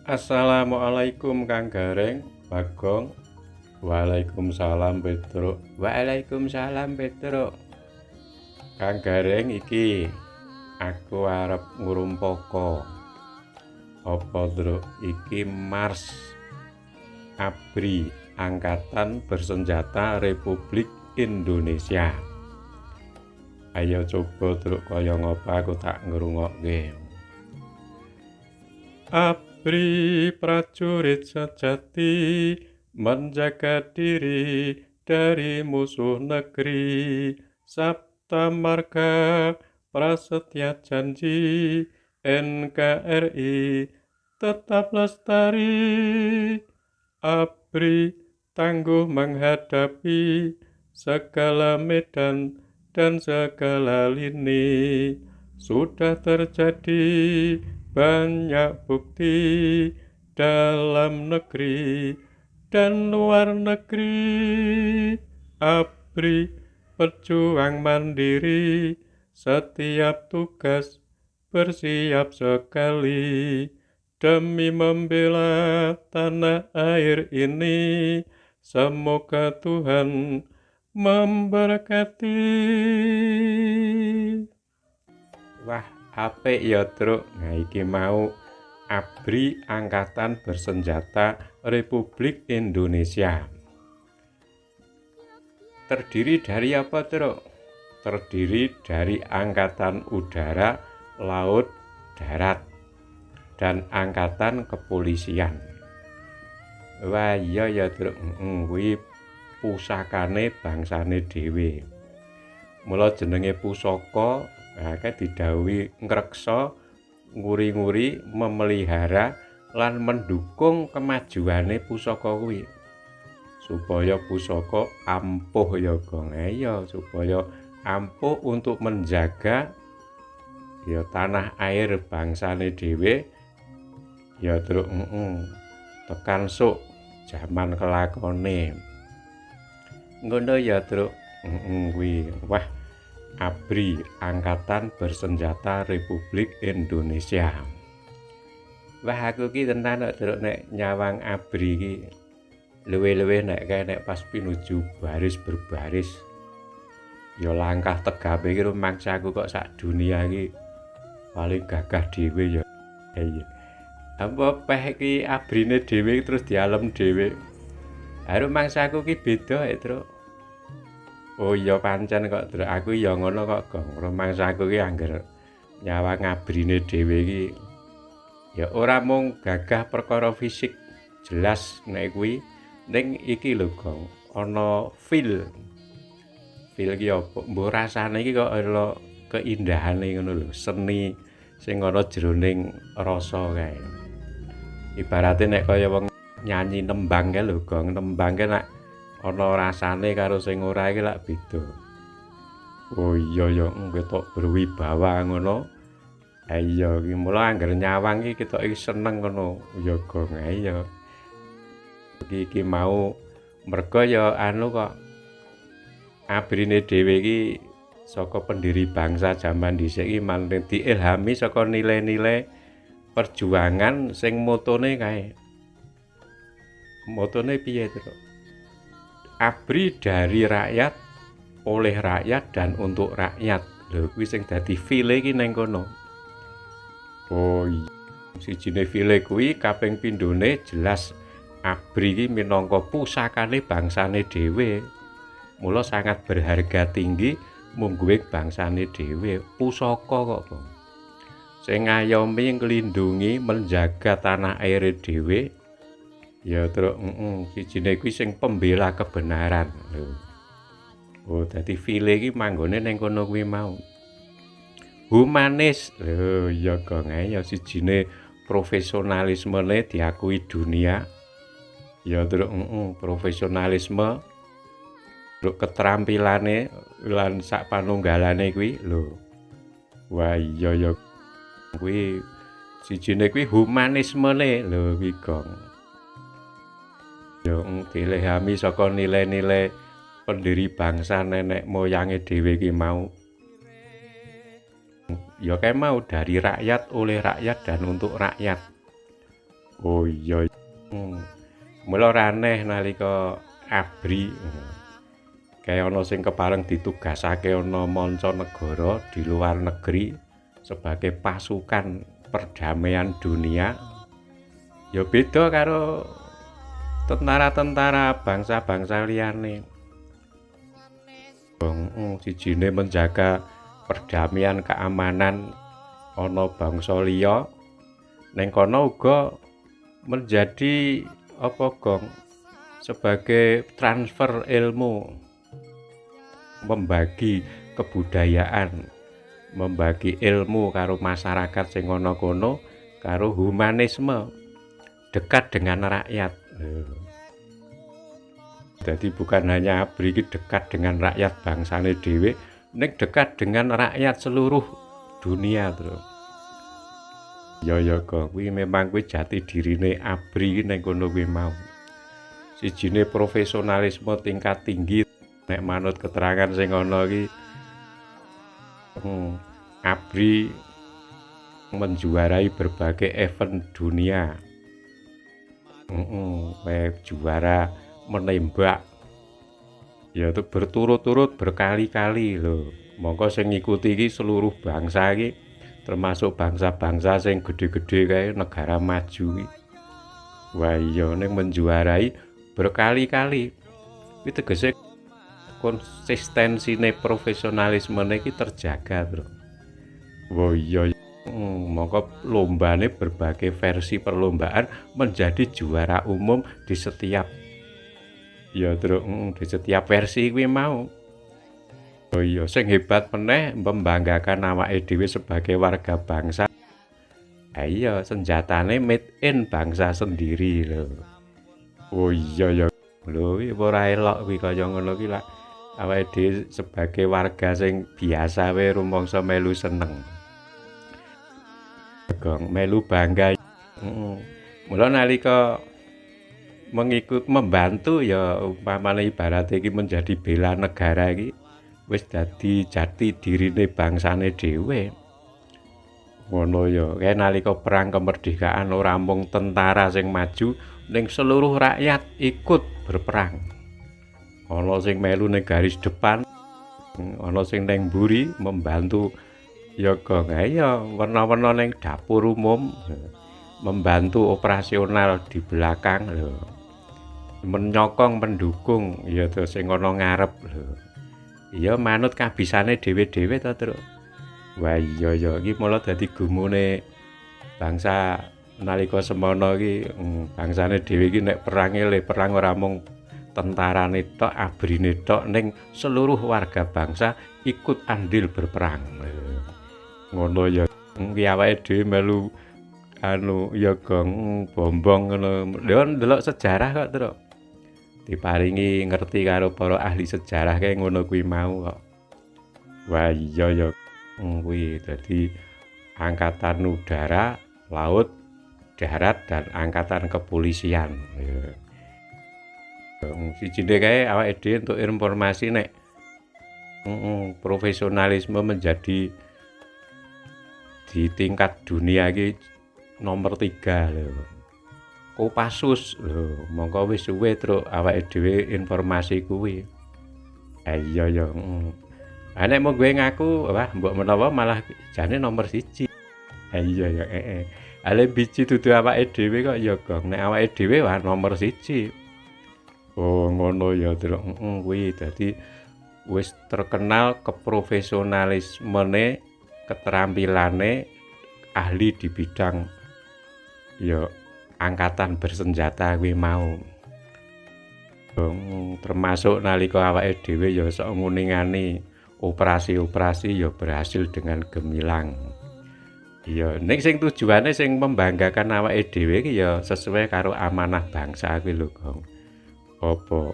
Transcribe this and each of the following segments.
Assalamualaikum Kang Gareng, Bagong. Waalaikumsalam Petruk. Waalaikumsalam Petruk. Kang Gareng iki aku arep ngurumpaka. Apa Truk? Iki Mars ABRI, Angkatan Bersenjata Republik Indonesia. Ayo coba Truk kaya ngapa aku tak ngrungokke. ABRI prajurit sejati menjaga diri dari musuh negeri. Sabta Marga prasetya janji NKRI tetap lestari. ABRI tangguh menghadapi segala medan dan segala lini. Sudah terjadi banyak bukti dalam negeri dan luar negeri. ABRI berjuang mandiri, setiap tugas bersiap sekali demi membela tanah air ini. Semoga Tuhan memberkati. Wah, apik ya Truk. Nah iki mau ABRI Angkatan Bersenjata Republik Indonesia. Terdiri dari apa Truk? Terdiri dari Angkatan Udara, Laut, Darat, dan Angkatan Kepolisian. Wah iya ya Truk, kuwi pusakane bangsane dhewe. Mula jenenge pusaka, kae didhawuhi ngreksa, nguri-nguri, memelihara lan mendukung kemajuane pusaka kuwi. Supaya pusaka ampuh ya Gong, ya supaya ampuh untuk menjaga ya tanah air bangsane dhewe ya Truk, tekan sok jaman kelakone. Ngono ya Truk. Kuwi wah ABRI Angkatan Bersenjata Republik Indonesia. Wah aku ki tenan Truk nek nyawang ABRI ki luwih-luwih nek kae nek pas pinuju baris berbaris. Ya langkah tegape ki rumangsaku kok sak dunia iki paling gagah dhewe ya. Iya. Apa peh iki ABRI-ne dhewe terus dialem dhewe. Rumangsaku ki beda Truk. Oh iya pancen kok Truk, aku ya ngono kok Gong. Rumangsaku ki angger nyawang ABRI-ne dhewe iki ya ora mung gagah perkara fisik jelas nek kuwi ning iki lho Gong, ana feel ki apa mbok rasane iki kok ana keindahane ngono lho, seni sing ana jroning rasa kae. Ibarate nek kaya wong nyanyi nembang kae lho Gong, nembang kae nek ana rasane karo sing ora iki lak beda. Oh iya ya ketok berwibawa ngono. Iya iki mula angger nyawang iki ketok iki seneng ngono ya Gong. Iya. Iki mau merga ya anu kok ABRI-ne dhewe iki saka pendiri bangsa jaman dhisik iki manten diilhami saka nilai-nilai perjuangan sing motone kae. Motone piye Truk? ABRI dari rakyat, oleh rakyat dan untuk rakyat. Lho kuwi sing dadi file iki ning kono. Oh iya. Sijine file kuwi kaping pindhone jelas ABRI iki minangka pusakane bangsane dhewe. Mula sangat berharga tinggi mungguhing bangsane dhewe. Pusaka kok, Bang. Sing ngayomi nglindungi menjaga tanah air dhewe. Ya Truk, sijine kuwi sing pembela kebenaran lho. Oh, dadi file iki manggone ning kono kuwi mau. Humanis. Lho, ya Gong ya sijine profesionalismene diakui dunia. Ya Truk, profesionalisme, Truk keterampilane lan sak panunggalane kuwi lho. Wah iya ya kuwi sijine kuwi humanismene lho kuwi Gong. Ya dilehami saka nilai-nilai pendiri bangsa nenek moyange dhewe iki mau. Ya kayak mau dari rakyat, oleh rakyat, dan untuk rakyat. Oh iya. Mula ora aneh nalika ABRI kaya ana sing kepareng ditugasake ana manca negara di luar negeri sebagai pasukan perdamaian dunia. Ya beda karo tentara-tentara bangsa-bangsa liyane. Sijine menjaga perdamaian keamanan ana bangsa liya, ning kono uga menjadi apa Gong sebagai transfer ilmu, membagi kebudayaan, membagi ilmu karo masyarakat sing ana kono, karo humanisme, dekat dengan rakyat. Jadi bukan hanya ABRI iki dekat dengan rakyat bangsane dhewe, ning dekat dengan rakyat seluruh dunia terus. Ya kok kuwi memang kuwi jati dirine ABRI ning kono kuwi mau. Sijine profesionalisme tingkat tinggi nek manut keterangan sing ana iki ABRI menjuarai berbagai event dunia. Juara menembak. Ya itu berturut-turut berkali-kali lho. Monggo sing ngikuti iki seluruh bangsa iki termasuk bangsa-bangsa sing gede-gede kae negara maju iki. Wah iya ning menjuarai berkali-kali. Kuwi tegese konsistensine profesionalismene iki terjaga, Bro. Wah iya. Monggo lombane berbagai versi perlombaan menjadi juara umum di setiap ya Bro, di setiap versi kuwi mau. Oh iya, sing hebat meneh membanggakan awake dhewe sebagai warga bangsa. Iya, senjatane made in bangsa sendiri lho. Oh iya ya. Lho, iki ora elok kuwi kaya ngono kuwi lak awake dhewe sebagai warga sing biasa wae rumangsa melu seneng. Gong melu bangga. Mula nalika membantu ya umpamane ibarat iki menjadi bela negara iki wis dadi jati dirine bangsane dhewe. Ngono ya, kae nalika perang kemerdekaan ora mung tentara sing maju, ning seluruh rakyat ikut berperang. Ana sing melu ning garis depan, ana sing ning mburi membantu ya Gong. Ya werna-werna ning dapur umum membantu operasional di belakang lho. Menyokong pendukung ya to sing ana ngarep lho. Iya manut kabisane dhewe-dhewe to, Truk. Wah iya ya iki mula dadi gumune bangsa nalika semono iki bangsane dhewe iki nek perang ora mung tentarane tok, ABRI-ne tok ning seluruh warga bangsa ikut andil berperang. Ngono ya. Ki awake dhewe melu ya Gong bombong ngono. Lha ndelok sejarah kok, Truk. Diparingi ngerti karo para ahli sejarah kae ngono kuwi mau kok. Wah iya ya kuwi dadi angkatan udara, laut, darat dan angkatan kepolisian. Sijine kae awake dhewe entuk informasi nek profesionalisme menjadi di tingkat dunia iki nomor 3 lho. Kopassus lho, mongko wis suwe Truk awake dhewe informasi kuwi. Iya ya. Nek mung gue ngaku, wah mbok menawa malah jane nomor 1. Iya ya, Ale biji dudu awake dhewe kok ya Gong. Nek awake dhewe wah nomor 1. Oh ngono ya Truk. Kuwi dadi wis terkenal keprofesionalismene, keterampilane ahli di bidang ya angkatan bersenjata kuwi mau. Termasuk nalika awake dhewe ya sok nguningani operasi-operasi ya berhasil dengan gemilang. Iya, ning sing tujuane sing membanggakan awake dhewe iki ya sesuai karo amanah bangsa kuwi lho, Gong. Apa?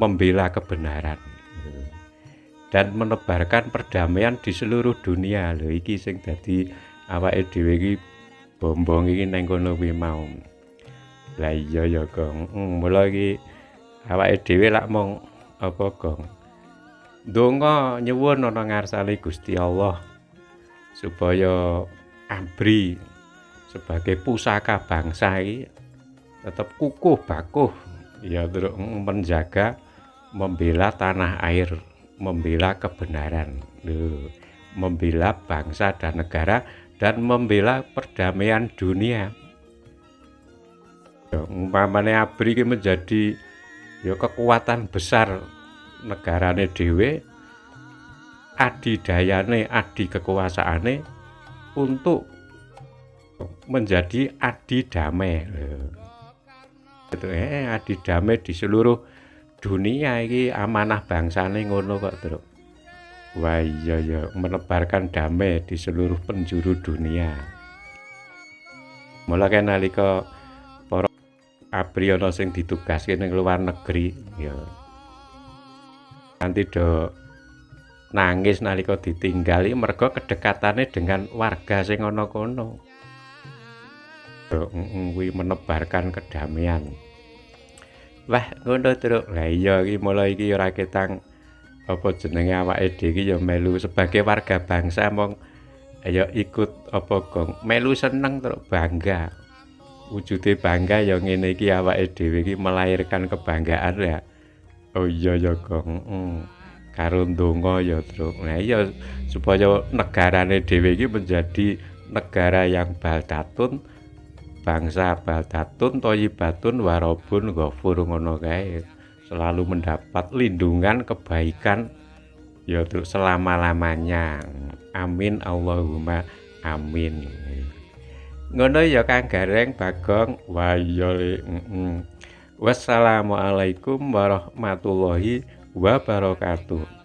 Membela kebenaran. Dan menebarkan perdamaian di seluruh dunia lho iki sing dadi awake dhewe iki bombong iki nang kono kuwi mau. Lah iya ya Gong. Mula iki awake dhewe lak mung apa Gong. Ndonga nyuwun ana ngarsane Gusti Allah supaya ABRI sebagai pusaka bangsa iki tetap kukuh bakuh ya terus menjaga membela tanah air, membela kebenaran, membela bangsa dan negara dan membela perdamaian dunia. Ya, umpamane ABRI iki menjadi ya kekuatan besar negarane dhewe, adidayane, adi kekuasaane untuk menjadi adi damai. Itu adi damai di seluruh dunia iki amanah bangsane ngono kok, Truk. Wah iya ya, menebarkan damai di seluruh penjuru dunia. Mulane nalika para ABRI ana sing ditugaske ning luar negeri ya nanti do nangis nalika ditinggali mergo kedekatane dengan warga sing ana kono. Kuwi menebarkan kedamaian. Wah, ngono Truk. Lah iya iki mulai iki ora ketang apa jenenge awake dhewe iki ya melu sebagai warga bangsa mong ya ikut apa gong melu seneng Truk, bangga. Wujude bangga ya ngene iki awake dhewe iki melahirkan kebanggaan ya. Oh iya ya Gong. Karo ndonga ya Truk. Nah iya supaya negarane dhewe iki menjadi negara yang baldatun, bangsa baldatun thayyibatun warabun ghafur ngono kae. Selalu mendapat lindungan kebaikan ya Truk selama-lamanya. Amin Allahumma amin. Ngono ya Kang Gareng Bagong. Wah iya Wassalamualaikum warahmatullahi wabarakatuh.